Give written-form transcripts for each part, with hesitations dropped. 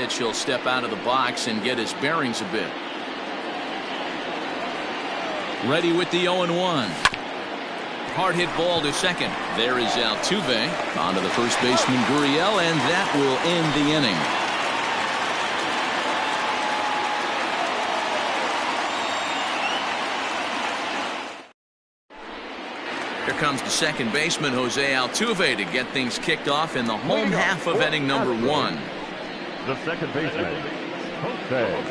pitch, he'll step out of the box and get his bearings a bit. Ready with the 0-1. Hard hit ball to second. There is Altuve. On to the first baseman, Gurriel, and that will end the inning. Here comes the second baseman, Jose Altuve, to get things kicked off in the home half of inning number 1. The second baseman, Jose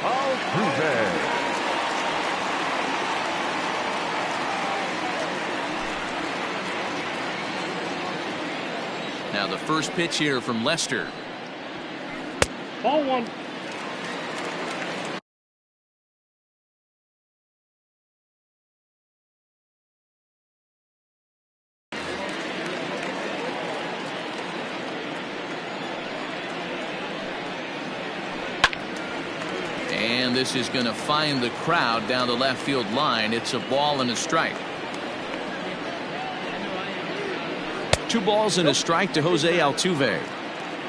Altuve. Now the first pitch here from Lester. Ball 1. And this is going to find the crowd down the left field line. It's a ball and a strike. 2 balls and a strike to Jose Altuve.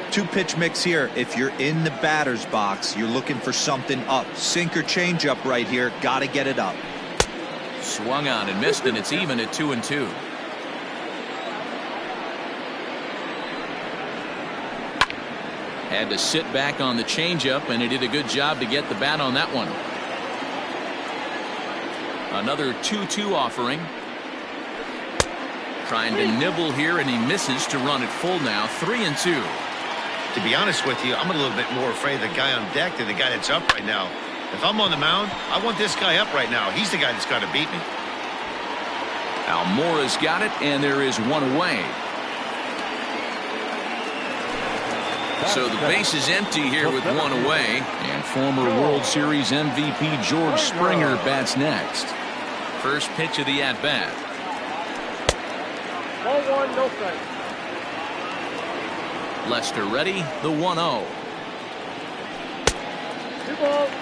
2-pitch mix here. If you're in the batter's box, you're looking for something up. Sinker changeup right here. Got to get it up. Swung on and missed, and it's even at 2-2. Had to sit back on the changeup, and he did a good job to get the bat on that one. Another 2-2 offering. Trying to nibble here, and he misses to run it full now. 3-2. To be honest with you, I'm a little bit more afraid of the guy on deck than the guy that's up right now. If I'm on the mound, I want this guy up right now. He's the guy that's got to beat me. Almora's got it, and there is one away. So the base is empty here with one away, and former World Series MVP George Springer bats next. First pitch of the at-bat. Ball 1, no strike. Lester ready, the 1-0.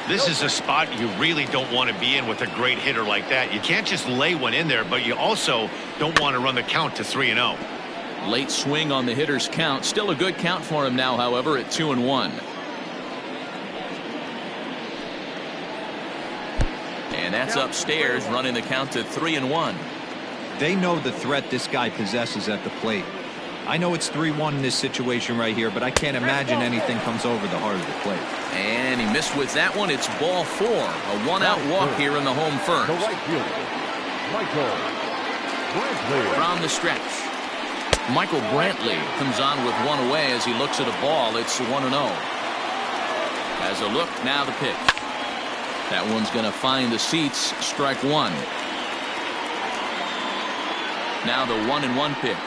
This is a spot you really don't want to be in with a great hitter like that. You can't just lay one in there, but you also don't want to run the count to 3-0. Late swing on the hitter's count. Still a good count for him now, however, at 2-1. And that's upstairs, running the count to 3-1. They know the threat this guy possesses at the plate. I know it's 3-1 in this situation right here, but I can't imagine anything comes over the heart of the plate. And he missed with that one. It's ball 4. A 1-out walk here in the home first. The right fielder, Michael Brantley. From the stretch, Michael Brantley comes on with one away as he looks at a ball. It's 1-0. Has a look, now the pitch. That one's going to find the seats. Strike 1. Now the 1-1 pitch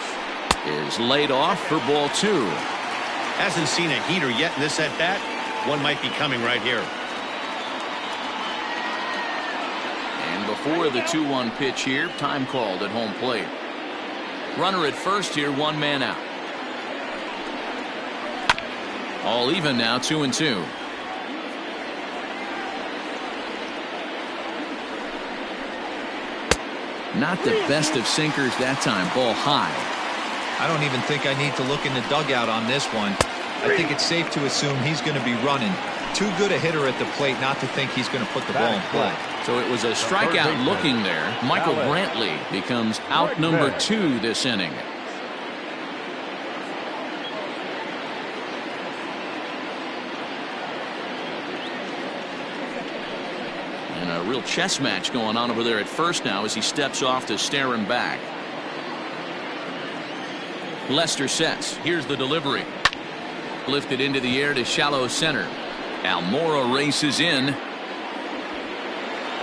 is laid off for ball 2. Hasn't seen a heater yet in this at bat. One might be coming right here. And before the 2-1 pitch here, time called at home plate. Runner at first here, 1 man out. All even now, 2-2. Not the best of sinkers that time. Ball high. I don't even think I need to look in the dugout on this one. I think it's safe to assume he's going to be running. Too good a hitter at the plate not to think he's going to put the ball in play. So it was a strikeout looking there. Michael Brantley becomes out number 2 this inning. And a real chess match going on over there at first now as he steps off to stare him back. Lester sets. Here's the delivery. Lifted into the air to shallow center. Almora races in.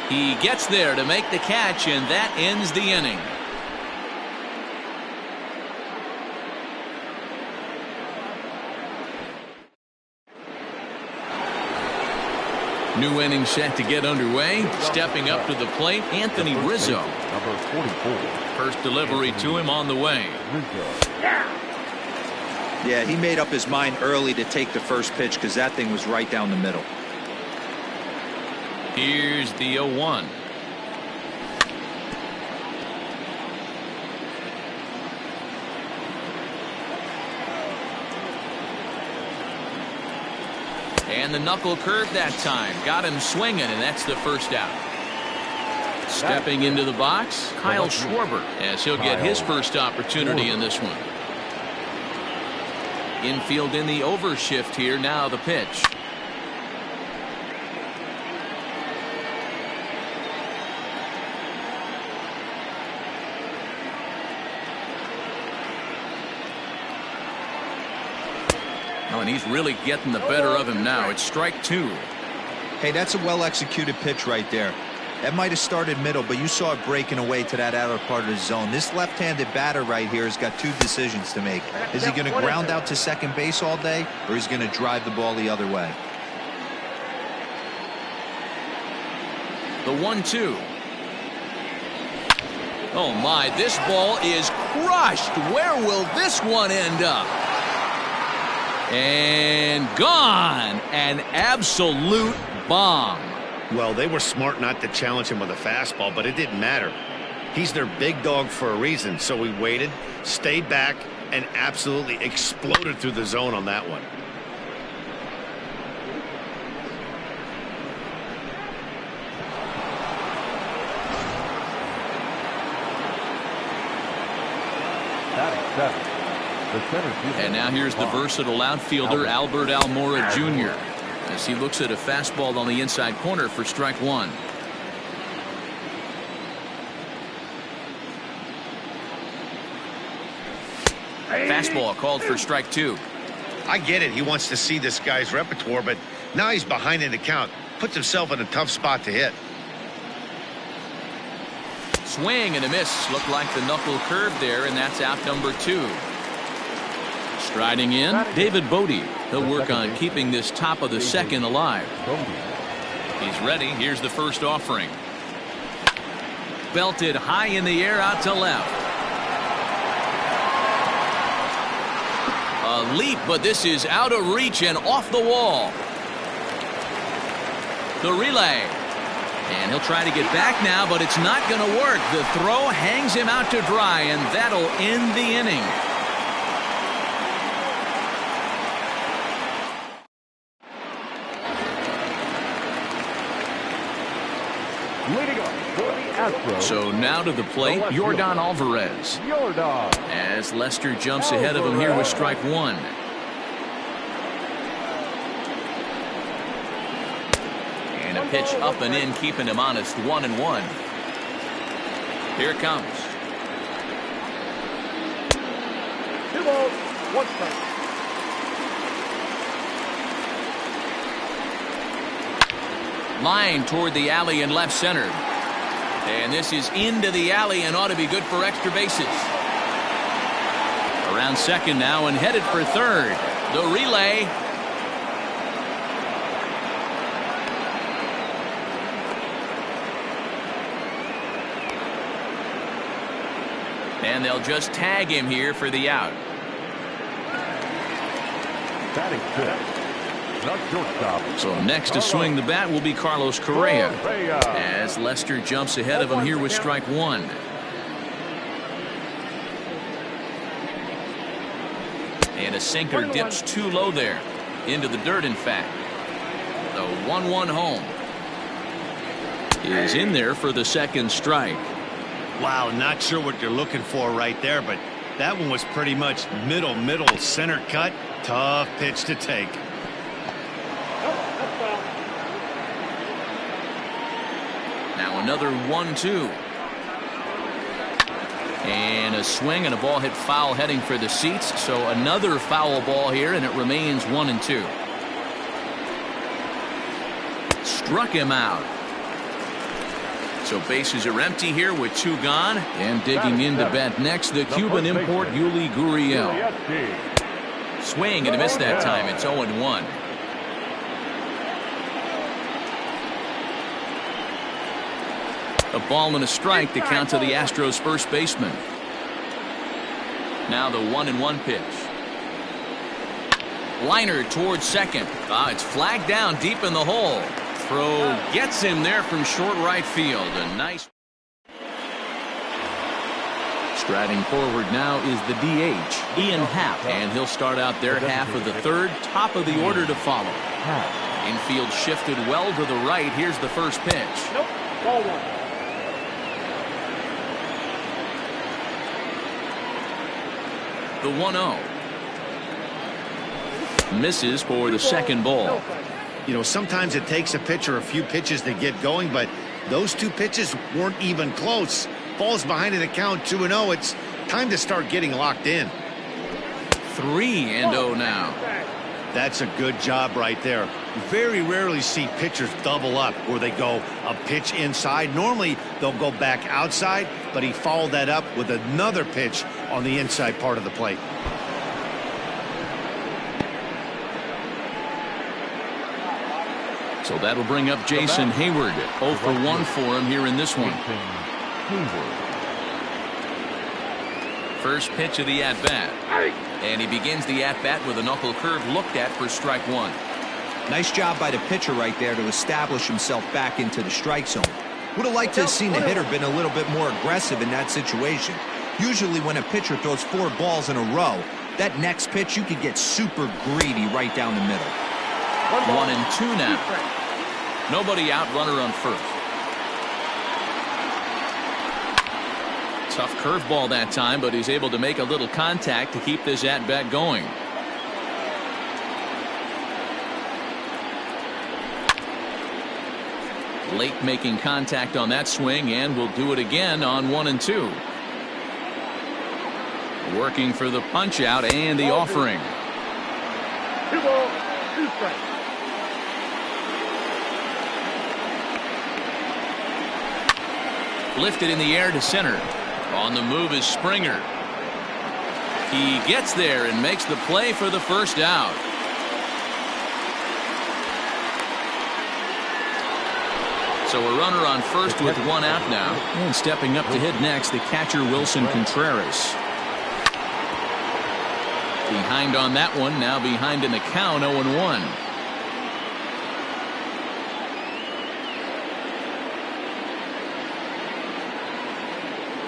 He gets there to make the catch, and that ends the inning. New inning set to get underway. Stepping up to the plate, Anthony Rizzo. Number 44. First delivery to him on the way. Yeah, he made up his mind early to take the first pitch because that thing was right down the middle. Here's the 0-1. And the knuckle curve that time. Got him swinging, and that's the first out. Stepping into the box, Kyle Schwarber, as he'll get his first opportunity in this one. Infield in the overshift here. Now the pitch. Oh, and he's really getting the better of him now. It's strike two. Hey, that's a well-executed pitch right there. That might have started middle, but you saw it breaking away to that outer part of the zone. This left-handed batter right here has got two decisions to make. Is he going to ground out to second base all day, or is he going to drive the ball the other way? The 1-2. Oh, my. This ball is crushed. Where will this one end up? And gone. An absolute bomb. Well, they were smart not to challenge him with a fastball, but it didn't matter. He's their big dog for a reason, so he waited, stayed back, and absolutely exploded through the zone on that one. And now here's the versatile outfielder, Albert Almora Jr., as he looks at a fastball on the inside corner for strike one. Fastball called for strike two. I get it. He wants to see this guy's repertoire, but now he's behind in the count. Puts himself in a tough spot to hit. Swing and a miss. Looked like the knuckle curve there, and that's out number two. Striding in, David Bodie. He'll work on keeping this top of the second alive. He's ready. Here's the first offering. Belted high in the air out to left. A leap, but this is out of reach and off the wall. The relay. And he'll try to get back now, but it's not going to work. The throw hangs him out to dry, and that'll end the inning. Leading up for the Astros. So now to the plate, Yordan Alvarez. As Lester jumps ahead of him here with strike one. And a pitch up and in, keeping him honest. 1-1. Here it comes. 2 balls, 1 strike. Line toward the alley and left center. And this is into the alley and ought to be good for extra bases. Around second now and headed for third. The relay. And they'll just tag him here for the out. Batting fifth. So next to swing the bat will be Carlos Correa, as Lester jumps ahead of him here with strike one. And a sinker dips too low there, into the dirt in fact. The 1-1 home is in there for the second strike. Wow, not sure what you're looking for right there, but that one was pretty much middle center cut. Tough pitch to take. Now another 1-2. And a swing and a ball hit foul heading for the seats. So another foul ball here, and it remains 1-2. Struck him out. So bases are empty here with 2 gone. And digging in to bat next, the Cuban import Yuli Gurriel. Swing and a miss that time. It's 0-1. A ball and a strike to count to the Astros first baseman. Now the 1-1 pitch. Liner towards second. It's flagged down deep in the hole. Throw gets him there from short right field. A nice Striding forward now is the DH, Ian Happ, and he'll start out their half of the third, top of the order to follow. Infield shifted well to the right. Here's the first pitch. Nope. Ball one. The 1-0. Misses for the second ball. You know, sometimes it takes a pitcher a few pitches to get going, but those two pitches weren't even close. Falls behind in the count 2-0. It's time to start getting locked in. 3-0 now. That's a good job right there. Very rarely see pitchers double up where they go a pitch inside. Normally they'll go back outside, but he followed that up with another pitch on the inside part of the plate. So that'll bring up Jason Hayward. 0 for 1 for him here in this one. First pitch of the at-bat. And he begins the at-bat with a knuckle curve looked at for strike one. Nice job by the pitcher right there to establish himself back into the strike zone. Would have liked to have seen the hitter been a little bit more aggressive in that situation. Usually when a pitcher throws 4 balls in a row, that next pitch you could get super greedy right down the middle. 1-2 now. Nobody out, runner on first. Tough curveball that time, but he's able to make a little contact to keep this at-bat going. Late making contact on that swing, and will do it again on 1-2. Working for the punch out and the offering. 2 balls, 2 strikes. Lifted in the air to center. On the move is Springer. He gets there and makes the play for the first out. So a runner on first with 1 out now. And stepping up to hit next, the catcher Wilson Contreras. Behind on that one, now behind in the count, 0-1.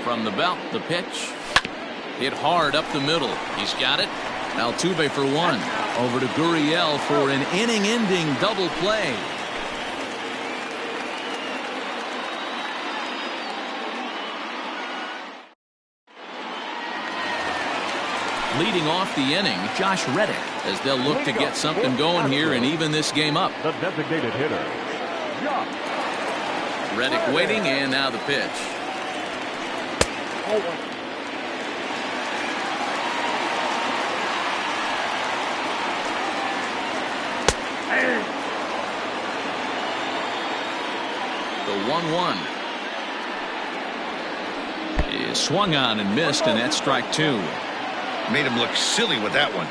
From the belt, the pitch. Hit hard up the middle. He's got it. Altuve for 1. Over to Gurriel for an inning-ending double play. Leading off the inning, Josh Reddick, as they'll look to get something going here and even this game up. The designated hitter, Josh. Reddick waiting, and now the pitch. 0-1. The 1-1 is swung on and missed, and that's strike 2. Made him look silly with that one.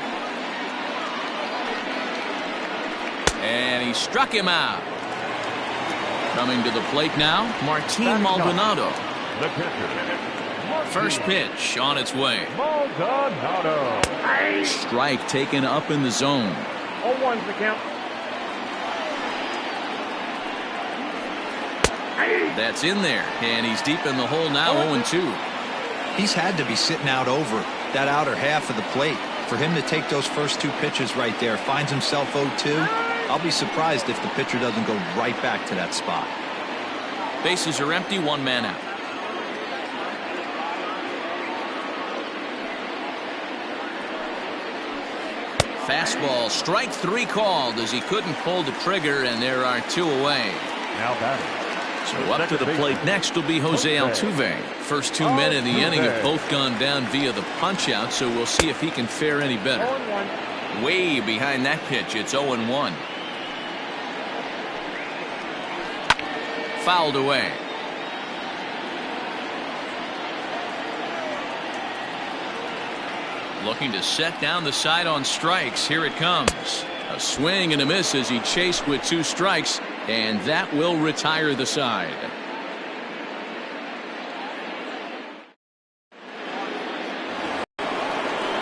And he struck him out. Coming to the plate now, Martin Maldonado. The catcher. First pitch on its way. Maldonado. Strike taken up in the zone. 0-1's the count. That's in there, and he's deep in the hole now, 0-2. He's had to be sitting out over that outer half of the plate. For him to take those first 2 pitches right there, finds himself 0-2. I'll be surprised if the pitcher doesn't go right back to that spot. Bases are empty, 1 man out. Fastball, strike 3 called as he couldn't pull the trigger, and there are 2 away. Now batting. So up to the plate next will be Jose Altuve. First 2 men in the inning have both gone down via the punch out, so we'll see if he can fare any better. 0-1. Way behind that pitch, it's 0-1. Fouled away. Looking to set down the side on strikes. Here it comes. A swing and a miss as he chased with 2 strikes, and that will retire the side.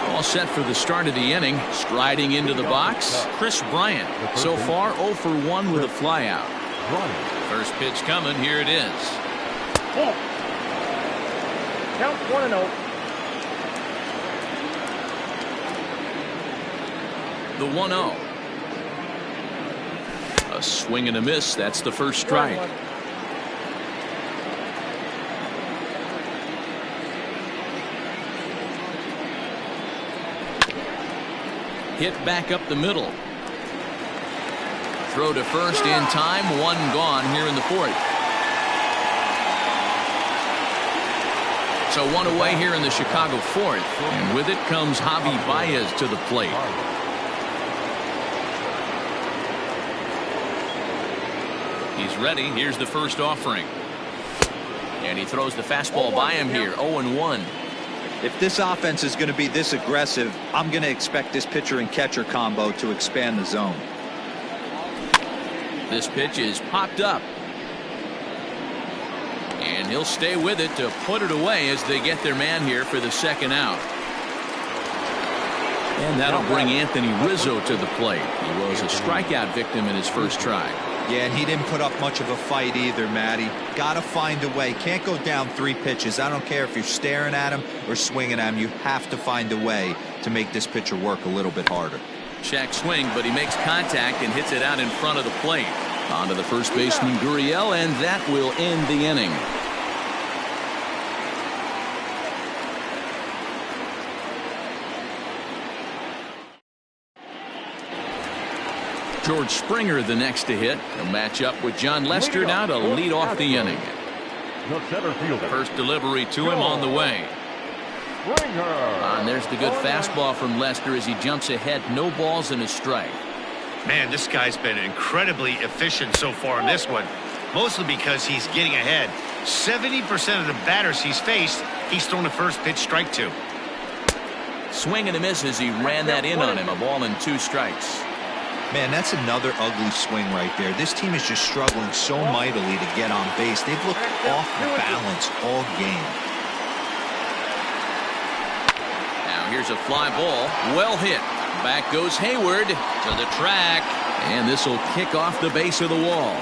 All set for the start of the inning. Striding into the box, Chris Bryant. So far 0 for 1 with a flyout. First pitch coming. Here it is. Count 1-0. The 1-0. A swing and a miss. That's the first strike. Hit back up the middle. Throw to first in time. One gone here in the fourth. So one away here in the Chicago fourth. And with it comes Javi Baez to the plate. He's ready. Here's the first offering. And he throws the fastball by him here. 0-1. If this offense is going to be this aggressive, I'm going to expect this pitcher and catcher combo to expand the zone. This pitch is popped up. And he'll stay with it to put it away as they get their man here for the second out. And that'll bring Anthony Rizzo to the plate. He was a strikeout victim in his first try. Yeah, and he didn't put up much of a fight either, Matty. Got to find a way. Can't go down 3 pitches. I don't care if you're staring at him or swinging at him. You have to find a way to make this pitcher work a little bit harder. Check swing, but he makes contact and hits it out in front of the plate. On to the first baseman, Gurriel, and that will end the inning. George Springer the next to hit. He'll match up with John Lester now to lead off the inning. The center fielder. First delivery to him on the way. And there's the good fastball from Lester as he jumps ahead. No balls and a strike. Man, this guy's been incredibly efficient so far in this one, mostly because he's getting ahead. 70% of the batters he's faced, he's thrown the first pitch strike to. Swing and a miss as he ran that in on him. A ball and 2 strikes. Man, that's another ugly swing right there. This team is just struggling so mightily to get on base. They've looked off balance all game. Now here's a fly ball. Well hit. Back goes Hayward to the track. And this will kick off the base of the wall.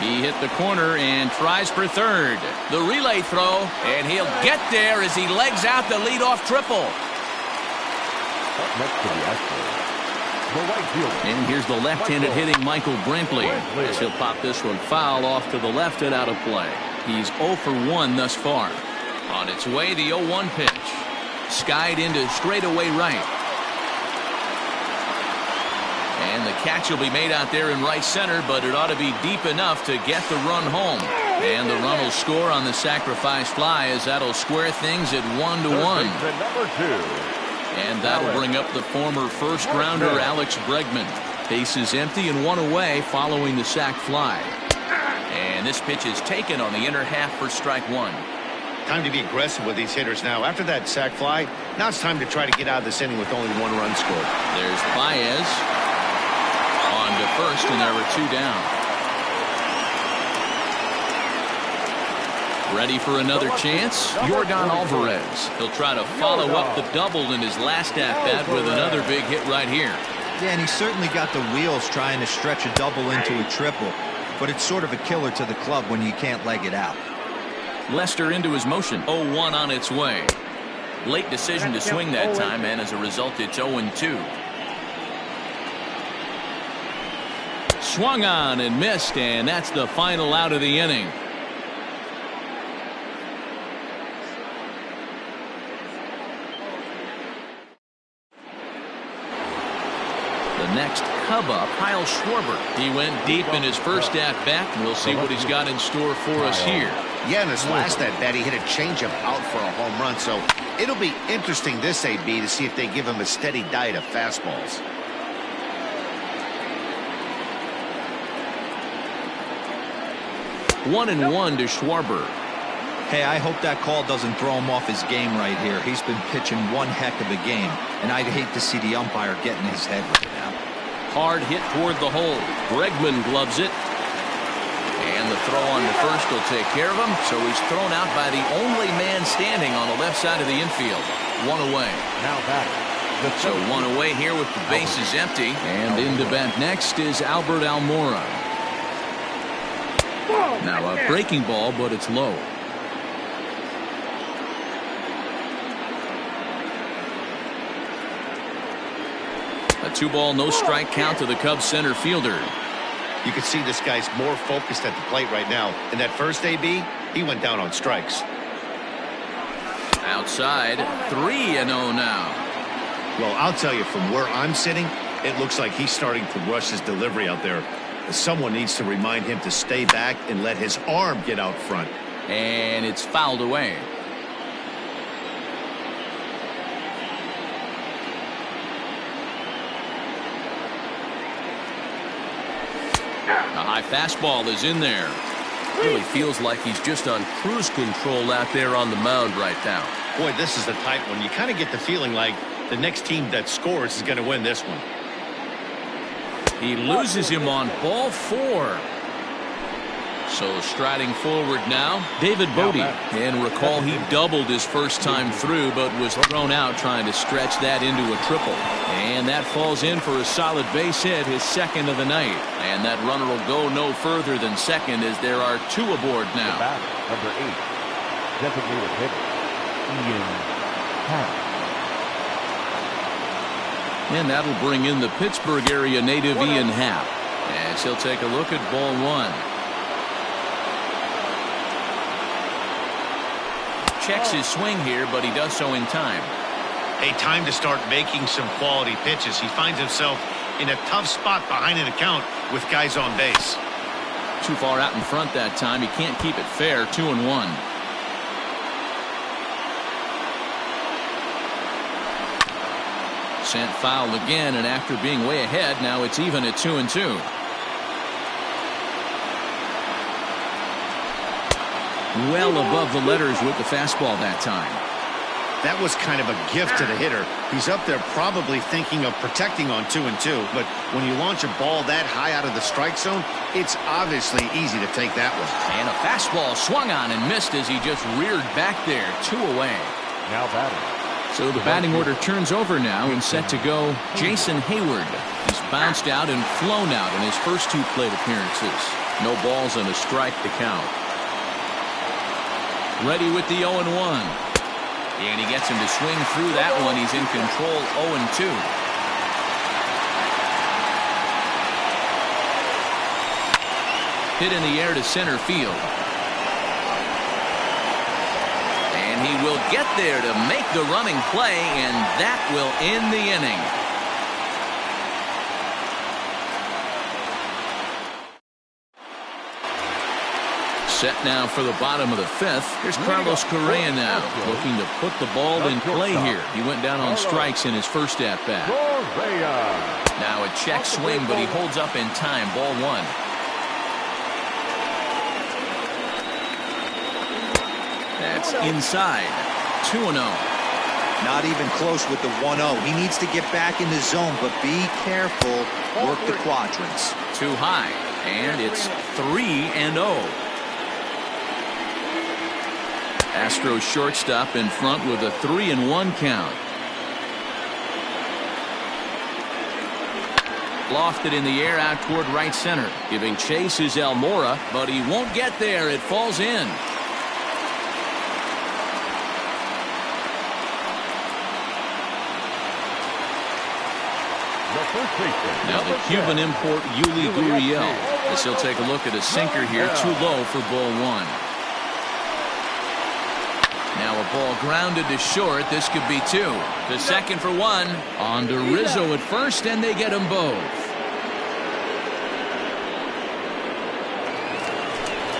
He hit the corner and tries for third. The relay throw, and he'll get there as he legs out the leadoff triple. Up next to the Astros, the right fielder. And here's the left-handed hitting Michael Brantley. As he'll pop this one foul off to the left and out of play. He's 0 for 1 thus far. On its way, the 0-1 pitch. Skied into straightaway right. And the catch will be made out there in right center, but it ought to be deep enough to get the run home. And the run will score on the sacrifice fly as that'll square things at 1-1. Number 2. And that'll bring up the former first-rounder Alex Bregman. Bases empty and 1 away following the sac fly. And this pitch is taken on the inner half for strike 1. Time to be aggressive with these hitters now. After that sac fly, now it's time to try to get out of this inning with only 1 run scored. There's Baez on to first, and there were 2 down. Ready for another chance? Yordan Alvarez. He'll try to follow up the double in his last at-bat with another big hit right here. Yeah, and he certainly got the wheels trying to stretch a double into a triple, but it's sort of a killer to the club when you can't leg it out. Lester into his motion. 0-1 on its way. Late decision to swing that time, and as a result, it's 0-2. Swung on and missed, and that's the final out of the inning. The next Cub up, Kyle Schwarber. He went deep in his first at-bat, and we'll see what he's got in store for us here. Yeah, in his last at-bat, he hit a changeup out for a home run, so it'll be interesting this AB to see if they give him a steady diet of fastballs. One and one to Schwarber. Hey, I hope that call doesn't throw him off his game right here. He's been pitching one heck of a game, and I'd hate to see the umpire get in his head right now. Hard hit toward the hole. Bregman gloves it. And the throw on to first will take care of him, so he's thrown out by the only man standing on the left side of the infield. 1 away. Now back. So 1 away here with the bases empty. And in to bat next is Albert Almora. Now a breaking ball, but it's low. A A 2-ball, no strike count to the Cubs center fielder. You can see this guy's more focused at the plate right now. In that first AB, he went down on strikes. Outside, 3-0 now. Well, I'll tell you, from where I'm sitting, it looks like he's starting to rush his delivery out there. Someone needs to remind him to stay back and let his arm get out front. And it's fouled away. A high fastball is in there. Really feels like he's just on cruise control out there on the mound right now. Boy, this is a tight one. You kind of get the feeling like the next team that scores is going to win this one. He loses him on ball 4. So striding forward now, David Bodie. And recall he doubled his first time through, but was thrown out trying to stretch that into a triple. And that falls in for a solid base hit, his second of the night. And that runner will go no further than second as there are 2 aboard now. Number 8, designated hitter, Ian Happ. And that'll bring in the Pittsburgh area native Ian Happ. As he'll take a look at ball 1. Checks his swing here, but he does so in time. Hey, time to start making some quality pitches. He finds himself in a tough spot behind an account with guys on base. Too far out in front that time. He can't keep it fair. 2-1. Sent foul again, and after being way ahead, now it's even at 2-2. Well above the letters with the fastball that time. That was kind of a gift to the hitter. He's up there probably thinking of protecting on 2-2, but when you launch a ball that high out of the strike zone, it's obviously easy to take that one. And a fastball swung on and missed as he just reared back there. 2 away. Now batting. So the batting order turns over now, and set to go Jason Hayward. He's bounced out and flown out in his first 2 plate appearances. No balls and a strike to count. Ready with the 0-1. And he gets him to swing through that one. He's in control. 0-2. Hit in the air to center field. And he will get there to make the running play, and that will end the inning. Set now for the bottom of the 5th. Here's Carlos Correa now, looking to put the ball in play here. He went down on strikes in his first at-bat. Now a check swing, but he holds up in time. Ball 1. That's inside. 2-0. Not even close with the 1-0. He needs to get back in the zone, but be careful. Work the quadrants. Too high. And it's 3-0. Astros shortstop in front with a 3-1 count. Lofted in the air out toward right center. Giving chase is Almora, but he won't get there. It falls in. Now the Cuban import Yuli Gurriel, as he'll take a look at a sinker here. Too low for ball 1. Now a ball grounded to short. This could be 2. The second for 1. On to Rizzo at first, and they get them both.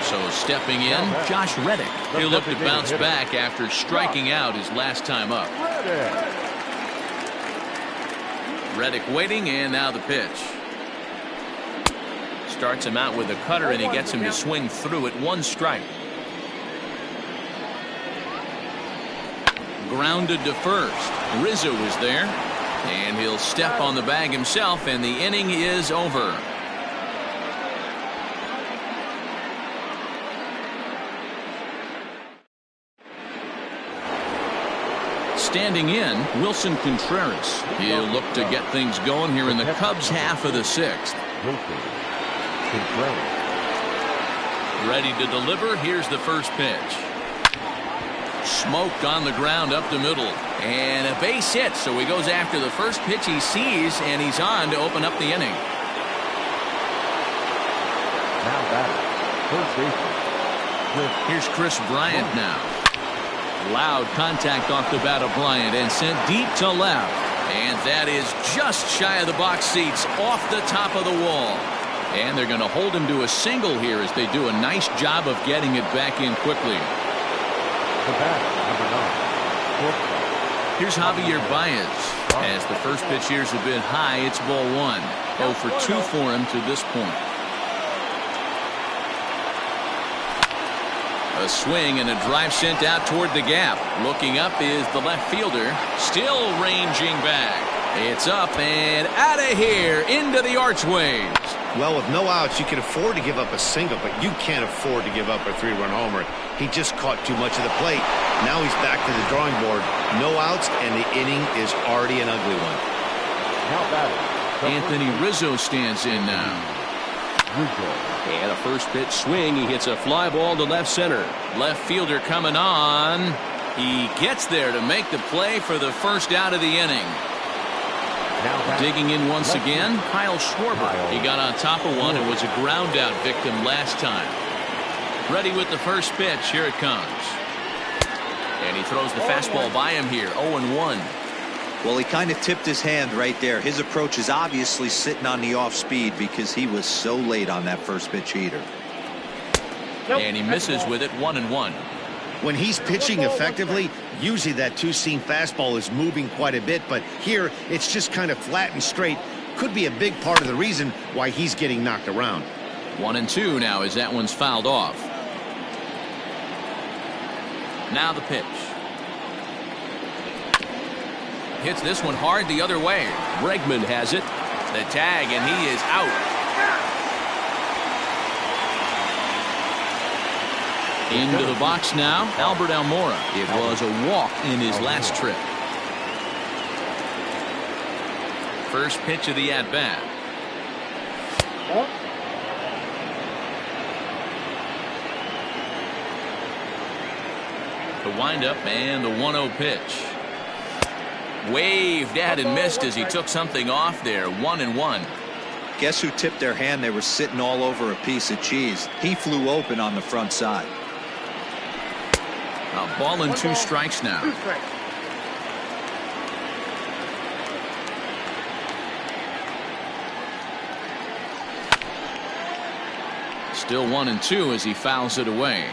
So stepping in, Josh Reddick. He'll look to bounce back after striking out his last time up. Reddick waiting, and now the pitch. Starts him out with a cutter, and he gets him to swing through it. 1 strike. Grounded to first. Rizzo is there, and he'll step on the bag himself, and the inning is over. Standing in, Wilson Contreras. He'll look to get things going here in the Cubs' half of the 6th. Ready to deliver. Here's the first pitch. Smoked on the ground up the middle. And a base hit, so he goes after the first pitch he sees, and he's on to open up the inning. Now batter, first baseman. Here's Chris Bryant now. Loud contact off the bat of Bryant and sent deep to left. And that is just shy of the box seats, off the top of the wall. And they're going to hold him to a single here as they do a nice job of getting it back in quickly. The batter, number 9. Here's Javier Baez. As the first pitch here is a bit high, it's ball 1. 0 for 2 for him to this point. A swing and a drive sent out toward the gap. Looking up is the left fielder. Still ranging back. It's up and out of here into the archways. Well, with no outs, you can afford to give up a single, but you can't afford to give up a 3-run homer. He just caught too much of the plate. Now he's back to the drawing board. No outs, and the inning is already an ugly one. Now batter, Anthony Rizzo stands in now. And a first pitch swing. He hits a fly ball to left center. Left fielder coming on. He gets there to make the play for the first out of the inning. Digging in once again, Kyle Schwarber. He got on top of one and was a ground out victim last time. Ready with the first pitch. Here it comes. And he throws the fastball by him here. 0-1. Well, he kind of tipped his hand right there. His approach is obviously sitting on the off speed because he was so late on that first pitch heater. And he misses with it. 1-1. When he's pitching effectively, usually that two-seam fastball is moving quite a bit, but here it's just kind of flat and straight. Could be a big part of the reason why he's getting knocked around. 1-2 now as that one's fouled off. Now the pitch. Hits this one hard the other way. Bregman has it. The tag, and he is out. Into the box now, Albert Almora. It was a walk in his last trip. First pitch of the at-bat. The windup and the 1-0 pitch. Waved at and missed as he took something off there. 1-1. Guess who tipped their hand? They were sitting all over a piece of cheese. He flew open on the front side. A ball and 2 strikes now. Still 1-2 as he fouls it away.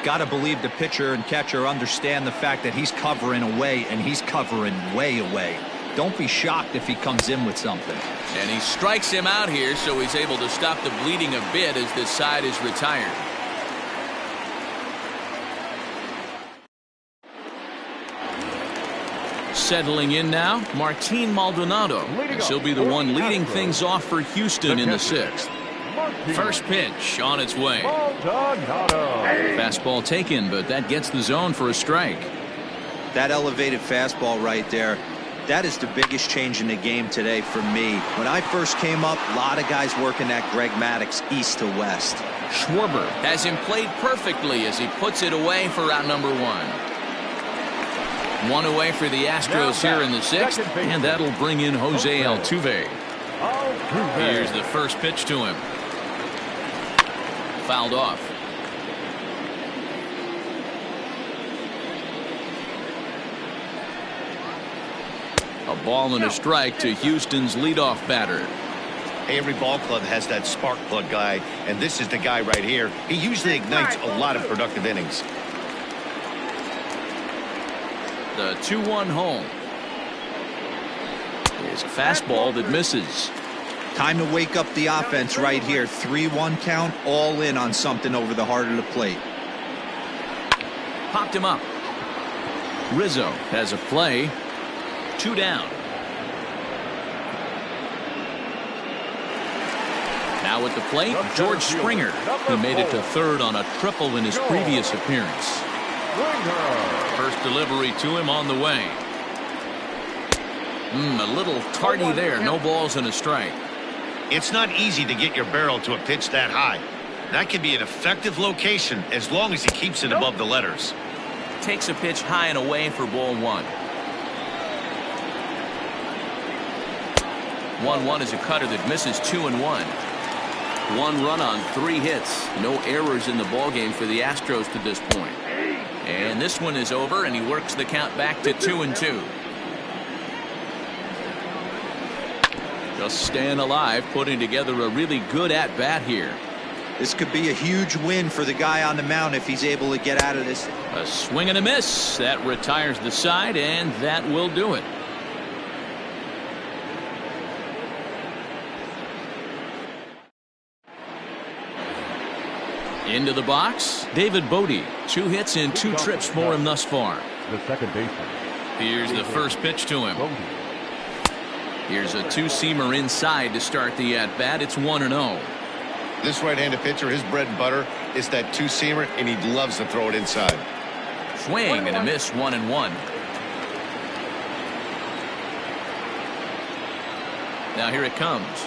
Got to believe the pitcher and catcher understand the fact that he's covering away, and he's covering way away. Don't be shocked if he comes in with something. And he strikes him out here, so he's able to stop the bleeding a bit as this side is retired. Settling in now, Martin Maldonado. She'll be the one leading things off for Houston in the 6th. First pitch on its way. Fastball taken, but that gets the zone for a strike. That elevated fastball right there, that is the biggest change in the game today for me. When I first came up, a lot of guys working that Greg Maddux east to west. Schwarber has him played perfectly as he puts it away for out number 1. 1 away for the Astros here in the 6th, and that'll bring in Jose Altuve. Here's the first pitch to him. Fouled off. A ball and a strike to Houston's leadoff batter. Every ball club has that spark plug guy, and this is the guy right here. He usually ignites a lot of productive innings. The 2-1 home. Here's a fastball that misses. Time to wake up the offense right here. 3-1 count, all in on something over the heart of the plate. Popped him up. Rizzo has a play. 2 down. Now at the plate, George Springer. He made it to 3rd on a triple in his previous appearance. First delivery to him on the way. A little tardy there. No balls and a strike. It's not easy to get your barrel to a pitch that high. That can be an effective location as long as he keeps it above the letters. Takes a pitch high and away for ball 1. 1-1 is a cutter that misses 2-1. 1 run on 3 hits. No errors in the ballgame for the Astros to this point. And this one is over, and he works the count back to 2-2. Just staying alive, putting together a really good at-bat here. This could be a huge win for the guy on the mound if he's able to get out of this. A swing and a miss. That retires the side, and that will do it. Into the box, David Bodie. 2 hits and 2 trips for him thus far. The second baseman. Here's the first pitch to him. Bodie. Here's a 2-seamer inside to start the at-bat. It's 1-0. This right-handed pitcher, his bread and butter is that 2-seamer, and he loves to throw it inside. Swing and a miss, 1-1. Now here it comes.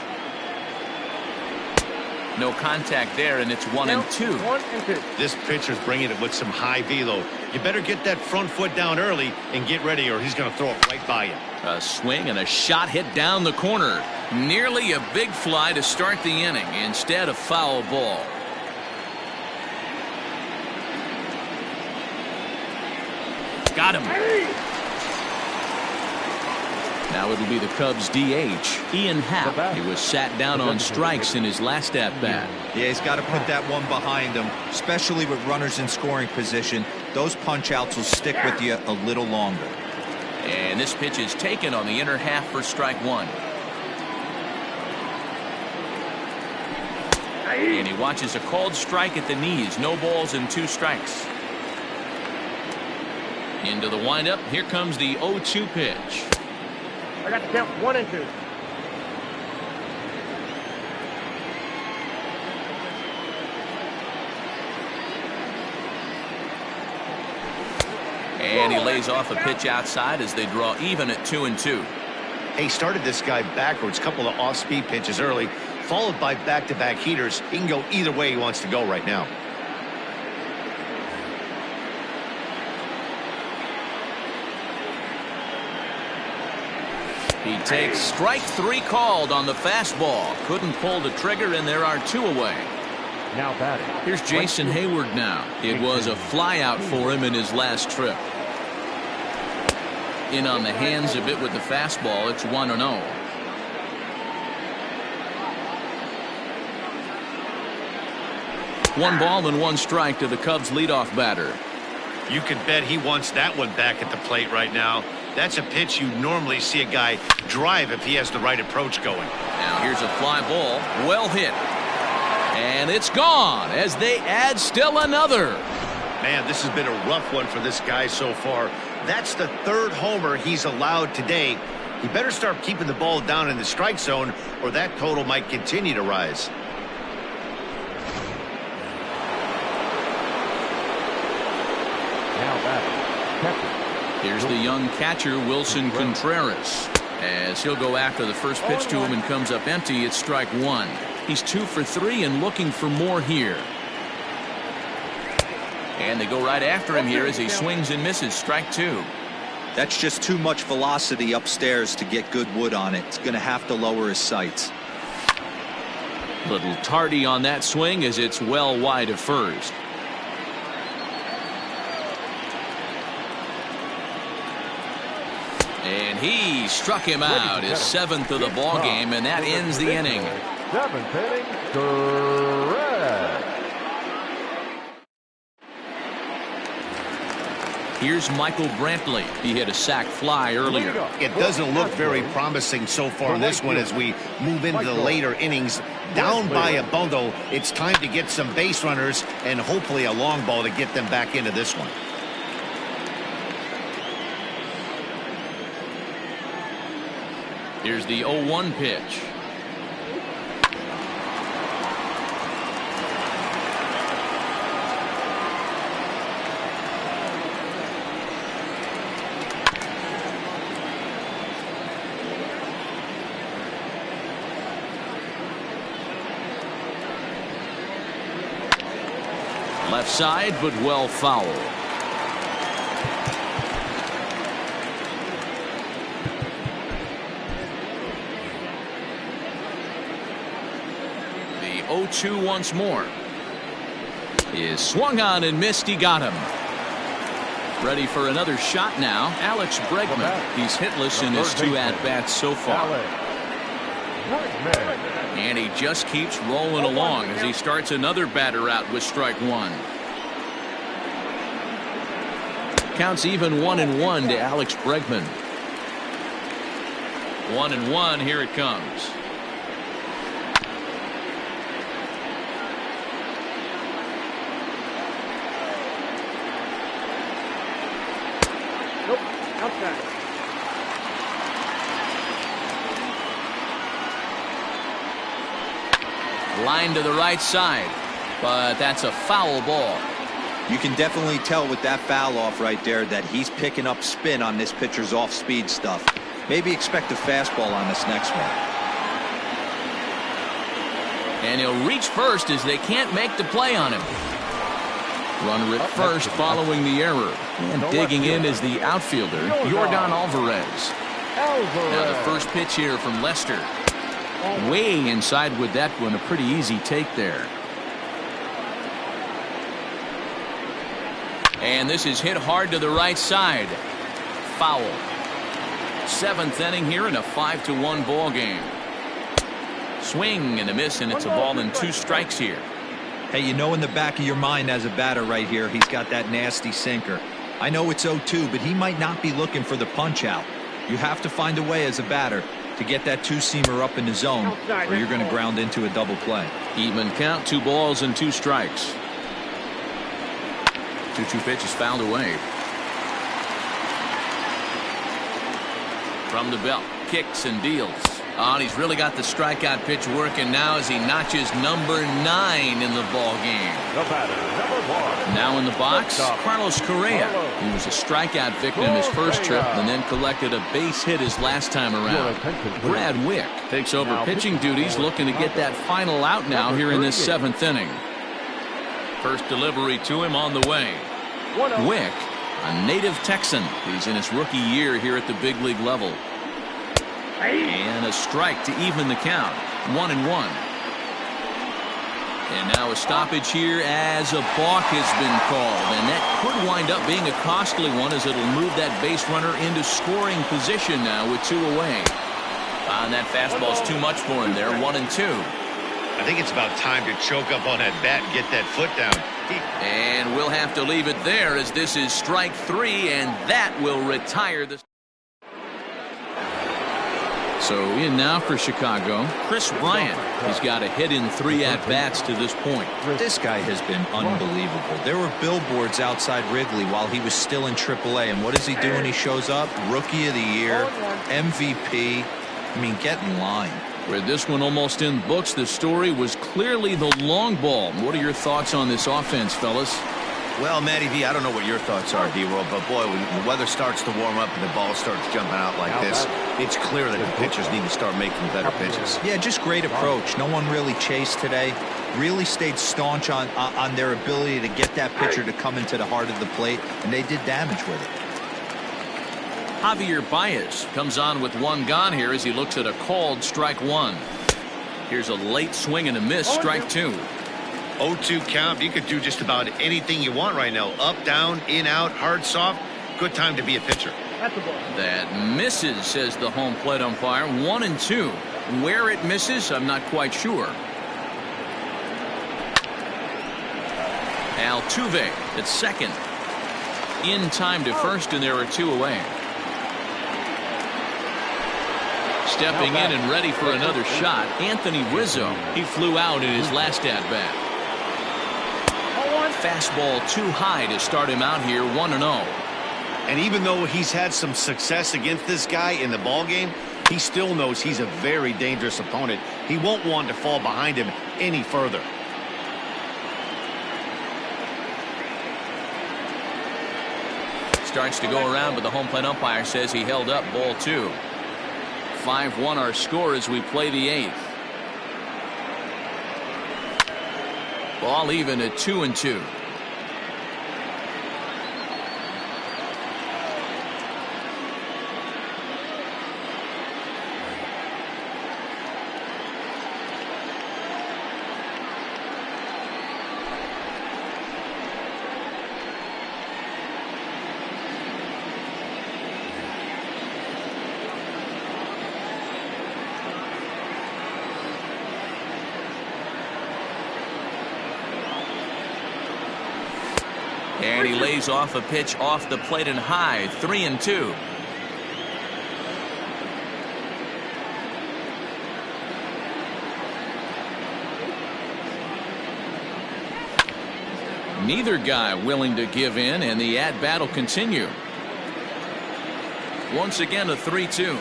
No contact there, and it's 1-2. This pitcher's bringing it with some high velo. You better get that front foot down early and get ready, or he's going to throw it right by you. A swing and a shot hit down the corner. Nearly a big fly to start the inning. Instead, a foul ball. Got him. Now it'll be the Cubs DH, Ian Happ. He was sat down on strikes in his last at-bat. Yeah, he's got to put that one behind him, especially with runners in scoring position. Those punch-outs will stick with you a little longer. And this pitch is taken on the inner half for strike 1. And he watches a called strike at the knees. No balls and 2 strikes. Into the windup. Here comes the 0-2 pitch. I got to count 1 and 2. And he lays off a pitch outside as they draw even at 2-2. He started this guy backwards, couple of off-speed pitches early, followed by back-to-back heaters. He can go either way he wants to go right now. He takes strike 3 called on the fastball. Couldn't pull the trigger, and there are 2 away. Now batting. Here's Jason Hayward now. It was a fly out for him in his last trip. In on the hands a bit with the fastball. It's 1-0. One ball and 1 strike to the Cubs leadoff batter. You can bet he wants that one back at the plate right now. That's a pitch you normally see a guy drive if he has the right approach going. Now here's a fly ball. Well hit. And it's gone as they add still another. Man, this has been a rough one for this guy so far. That's the 3rd homer he's allowed today. He better start keeping the ball down in the strike zone, or that total might continue to rise. Now batting. Catcher. Here's the young catcher, Wilson Contreras, as he'll go after the first pitch to him and comes up empty. It's strike 1. He's 2 for 3 and looking for more here. And they go right after him here as he swings and misses. Strike 2. That's just too much velocity upstairs to get good wood on it. It's going to have to lower his sights. Little tardy on that swing as it's well wide of first. And he struck him out, his 7th of the ball game, and that ends the inning. 7th inning, correct. Here's Michael Brantley. He hit a sac fly earlier. It doesn't look very promising so far in this one as we move into the later innings. Down by a bundle, it's time to get some base runners and hopefully a long ball to get them back into this one. Here's the 0-1 pitch. Left side, but well foul. 0-2 once more. Is swung on and missed. He got him. Ready for another shot now. Alex Bregman. He's hitless in his 2 at-bats so far. And he just keeps rolling along as he starts another batter out with strike 1. Counts even 1-1 to Alex Bregman. 1-1. Here it comes. Nope. Outside. Line to the right side, but that's a foul ball. You can definitely tell with that foul off right there that he's picking up spin on this pitcher's off-speed stuff. Maybe expect a fastball on this next one. And he'll reach first as they can't make the play on him. Runner at first following the error. And digging in is the outfielder, Yordan Alvarez. Now the first pitch here from Lester. Way inside with that one. A pretty easy take there. And this is hit hard to the right side. Foul. 7th inning here in a 5-1 ball game. Swing and a miss, and it's a ball and 2 strikes here. Hey, you know in the back of your mind as a batter right here, he's got that nasty sinker. I know it's 0-2, but he might not be looking for the punch out. You have to find a way as a batter to get that 2-seamer up in the zone, or you're going to ground into a double play. Even count, 2 balls and 2 strikes. 2-2 pitch is fouled away. From the belt, kicks and deals. And he's really got the strikeout pitch working now as he notches number 9 in the ball game. Now in the box, Carlos Correa. He was a strikeout victim his first trip and then collected a base hit his last time around. Brad Wick takes over pitching duties, looking to get that final out now here in this 7th inning. First delivery to him on the way. Wick, a native Texan. He's in his rookie year here at the big league level. And a strike to even the count. 1-1. And now a stoppage here as a balk has been called. And that could wind up being a costly one as it'll move that base runner into scoring position now with 2 away. And that fastball's too much for him there. 1-2. I think it's about time to choke up on that bat and get that foot down. And we'll have to leave it there as this is strike 3, and that will retire the. So in now for Chicago, Chris Bryant. He's got a hit in 3 at-bats to this point. This guy has been unbelievable. There were billboards outside Wrigley while he was still in AAA, and what does he do when he shows up? Rookie of the Year, MVP. I mean, get in line. With this one almost in books, the story was clearly the long ball. What are your thoughts on this offense, fellas? Well, Matty V, I don't know what your thoughts are, D-World, but boy, when the weather starts to warm up and the ball starts jumping out like this, it's clear that the pitchers need to start making better pitches. Yeah, just great approach. No one really chased today. Really stayed staunch on their ability to get that pitcher to come into the heart of the plate, and they did damage with it. Javier Baez comes on with 1 gone here as he looks at a called strike 1. Here's a late swing and a miss, strike 2. 0-2 count. You could do just about anything you want right now. Up, down, in, out, hard, soft. Good time to be a pitcher. That's a ball. That misses, says the home plate umpire. 1-2. Where it misses, I'm not quite sure. Altuve at second. In time to first, and there are 2 away. Stepping in and ready for another shot, Anthony Rizzo. He flew out in his last at-bat. Fastball too high to start him out here, 1-0. And even though he's had some success against this guy in the ball game, he still knows he's a very dangerous opponent. He won't want to fall behind him any further. Starts to go around, but the home plate umpire says he held up, ball 2. 5-1 our score as we play the 8th. Ball even at 2-2. And he lays off a pitch off the plate and high. 3-2. Neither guy willing to give in, and the at-bat will continue. Once again, a 3-2.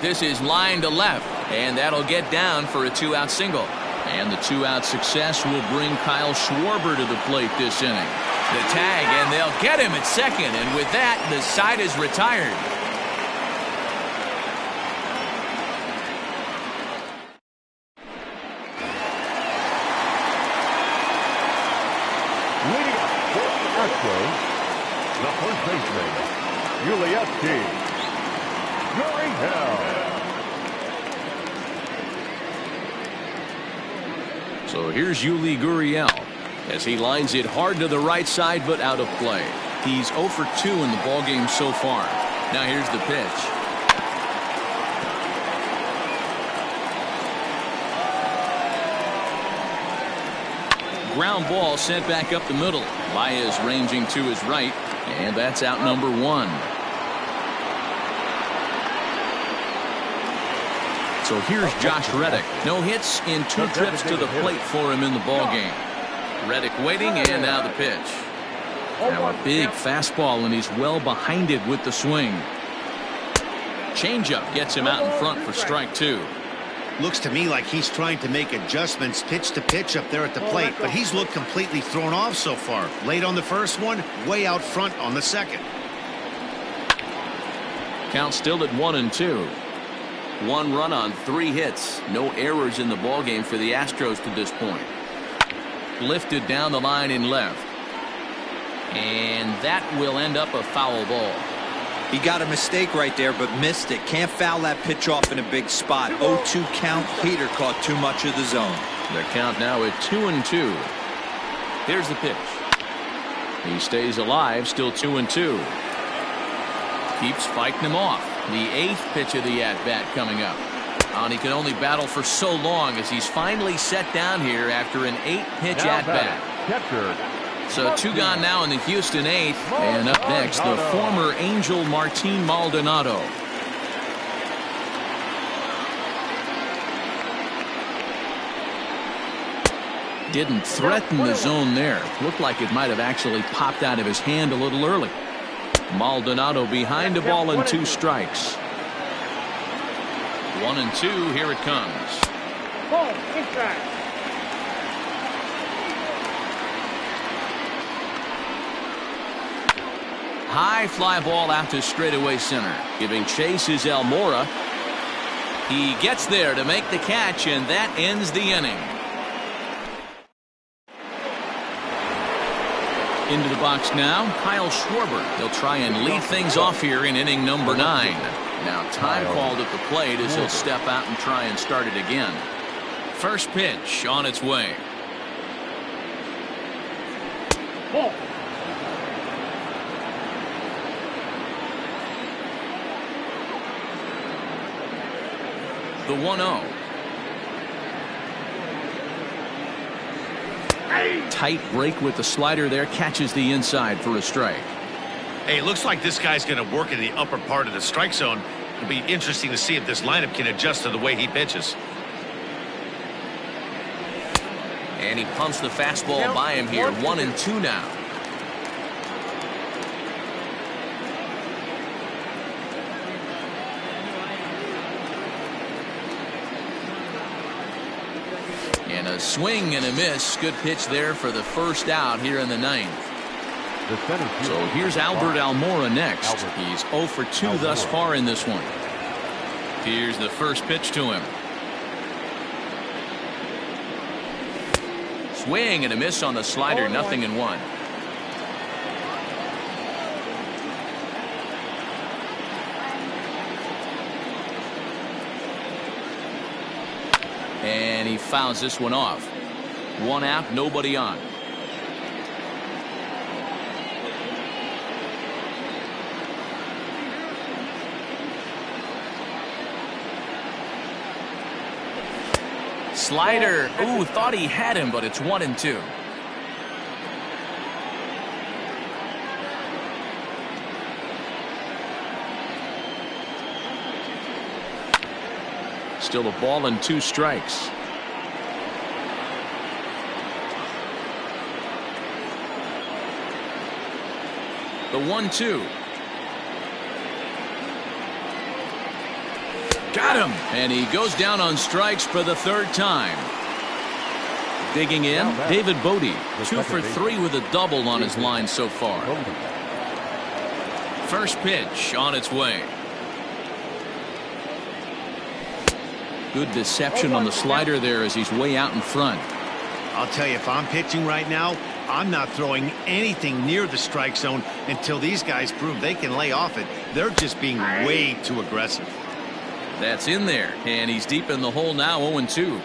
This is line to left, and that'll get down for a 2-out single. And the 2-out success will bring Kyle Schwarber to the plate this inning. The tag, and they'll get him at second, and with that, the side is retired. Leading up for the Astros, the first baseman, Gurriel. So here's Yuli Gurriel as he lines it hard to the right side, but out of play. He's 0 for 2 in the ballgame so far. Now here's the pitch. Ground ball sent back up the middle. Baez ranging to his right, and that's out number 1. So here's Josh Reddick. No hits in 2 trips to the plate for him in the ballgame. Reddick waiting, and now the pitch. Now a big fastball, and he's well behind it with the swing. Changeup gets him out in front for strike 2. Looks to me like he's trying to make adjustments pitch to pitch up there at the plate, but he's looked completely thrown off so far. Late on the first one, way out front on the second. Count still at 1-2. 1 run on 3 hits. No errors in the ballgame for the Astros to this point. Lifted down the line in left. And that will end up a foul ball. He got a mistake right there, but missed it. Can't foul that pitch off in a big spot. 0-2 count. Heater caught too much of the zone. The count now at 2-2. Here's the pitch. He stays alive, still 2-2. Keeps fighting him off. The 8th pitch of the at-bat coming up. And he can only battle for so long as he's finally set down here after an 8-pitch at-bat. So 2 gone now in the Houston 8th. And up next, the former Angel Martin Maldonado. Didn't threaten the zone there. Looked like it might have actually popped out of his hand a little early. Maldonado behind a ball and 2 strikes. 1-2. Here it comes. High fly ball out to straightaway center. Giving chase is Almora. He gets there to make the catch, and that ends the inning. Into the box now, Kyle Schwarber. He'll try and lead things off here in inning number 9. Now time called at the plate as he'll step out and try and start it again. First pitch on its way. Ball. The 1-0. Tight break with the slider there, catches the inside for a strike. Hey, it looks like this guy's going to work in the upper part of the strike zone. It'll be interesting to see if this lineup can adjust to the way he pitches. And he pumps the fastball by him here. 1-2 now. And a swing and a miss. Good pitch there for the first out here in the 9th. So here's Albert Almora next. He's 0 for 2 thus far in this one. Here's the first pitch to him. Swing and a miss on the slider. 0-1. And he fouls this one off. 1 out, nobody on. Slider. Ooh, thought he had him, but it's 1-2. Still a ball and 2 strikes. The 1-2. Got him. And he goes down on strikes for the 3rd time. Digging in, David Bodie. 2 for 3 with a double on his line so far. First pitch on its way. Good deception on the slider there as he's way out in front. I'll tell you, if I'm pitching right now, I'm not throwing anything near the strike zone until these guys prove they can lay off it. They're just being way too aggressive. That's in there, and he's deep in the hole now, 0-2.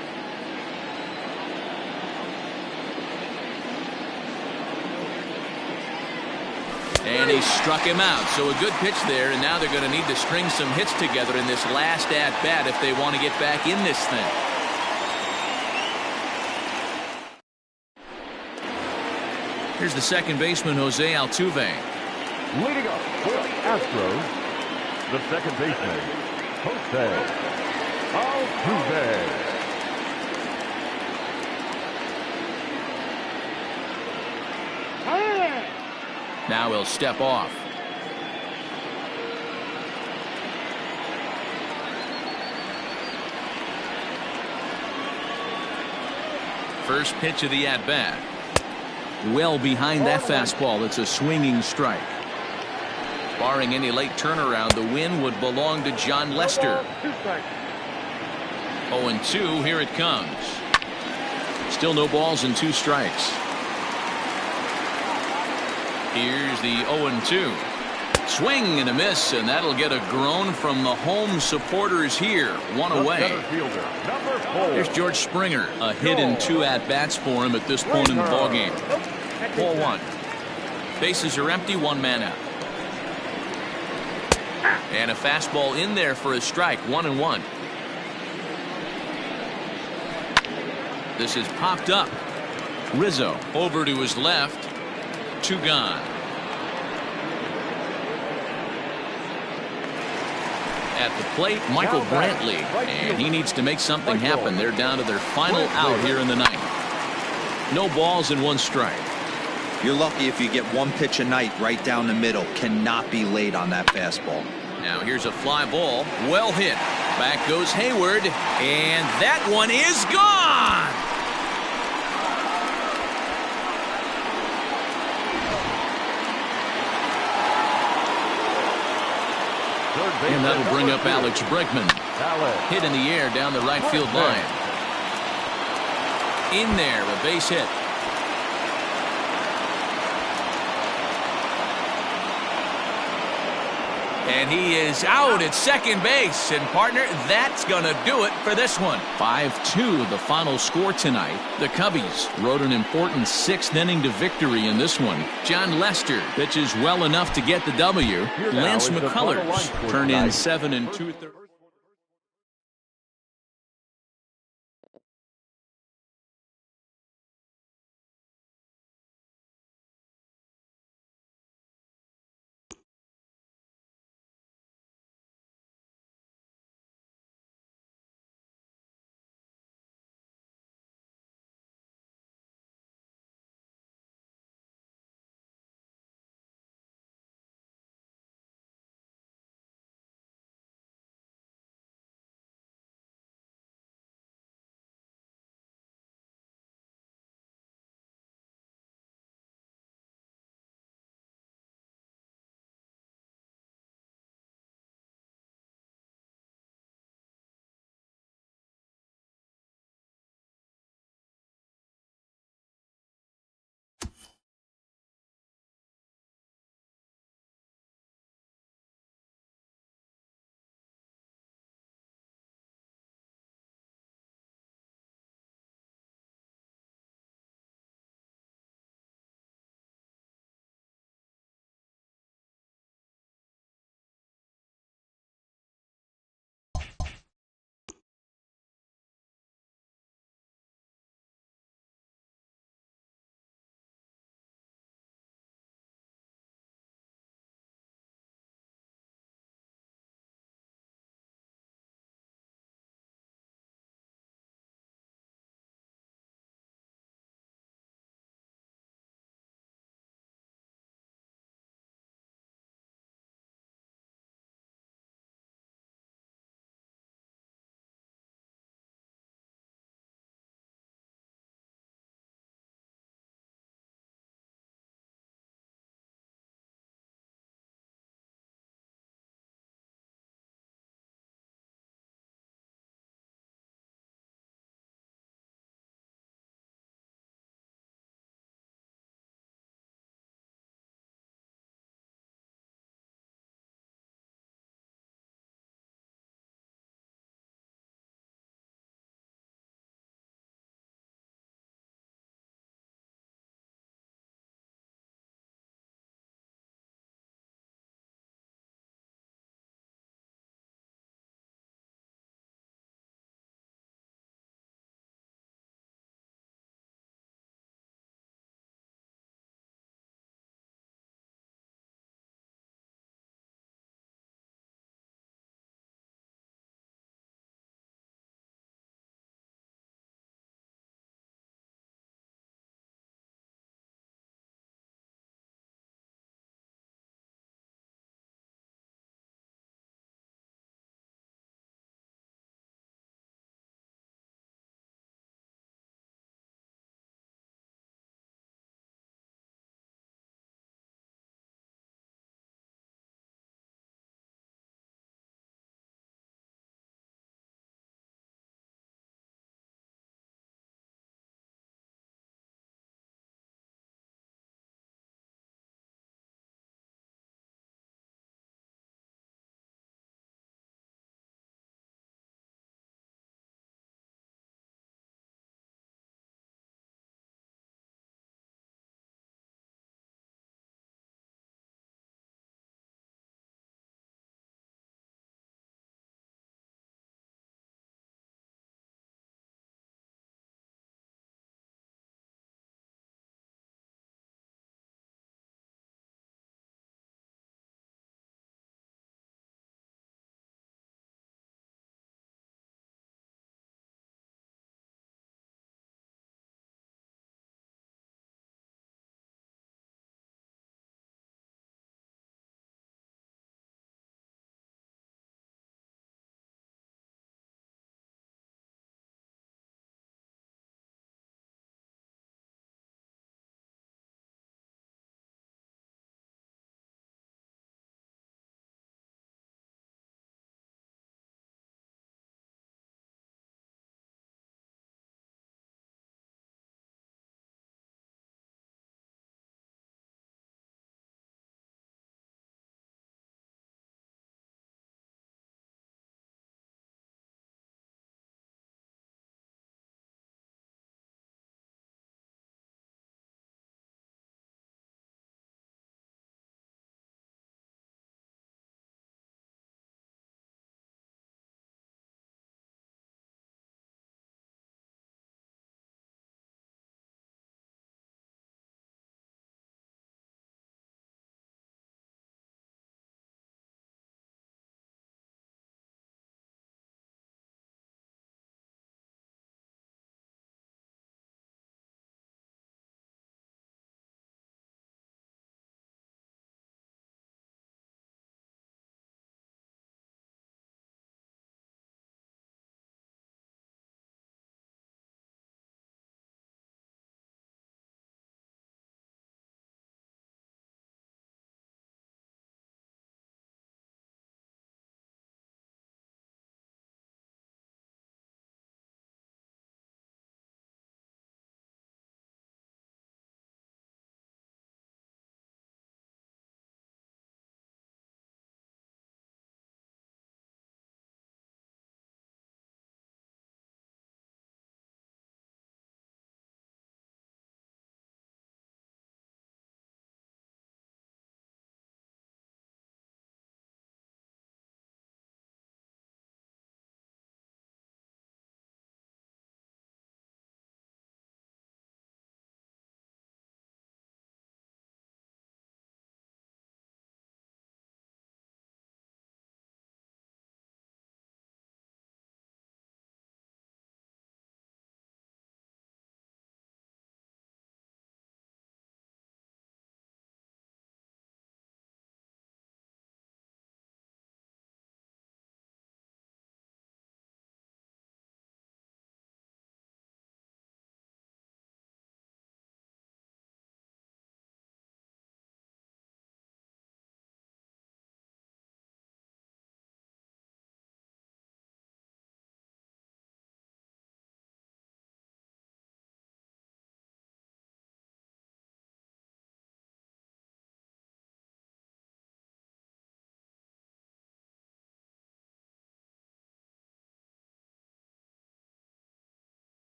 And he struck him out, so a good pitch there, and now they're going to need to string some hits together in this last at-bat if they want to get back in this thing. Here's the second baseman, Jose Altuve. Leading up for the Astros, the second baseman, Jose Altuve. Now he'll step off. First pitch of the at-bat. Well behind that fastball. It's a swinging strike. Barring any late turnaround, the win would belong to John Lester. 0-2, here it comes. Still no balls and 2 strikes. Here's the 0-2. Swing and a miss, and that'll get a groan from the home supporters here. 1 away. Here's George Springer. A hit and 2 at-bats for him at this point in the ballgame. 4-1. Bases are empty, 1 man out. And a fastball in there for a strike. 1-1. This is popped up. Rizzo over to his left. 2 gone. At the plate, Michael Brantley, and he needs to make something happen. They're down to their final out here in the 9th. No balls and 1 strike. You're lucky if you get 1 pitch a night right down the middle. Cannot be late on that fastball. Now here's a fly ball. Well hit. Back goes Hayward, and that one is gone. And that'll bring up Alex Bregman. Hit in the air down the right field line. In there, a base hit. And he is out at second base. And, partner, that's going to do it for this one. 5-2, the final score tonight. The Cubbies rode an important 6th inning to victory in this one. John Lester pitches well enough to get the W. Lance McCullers turned in 7 2/3.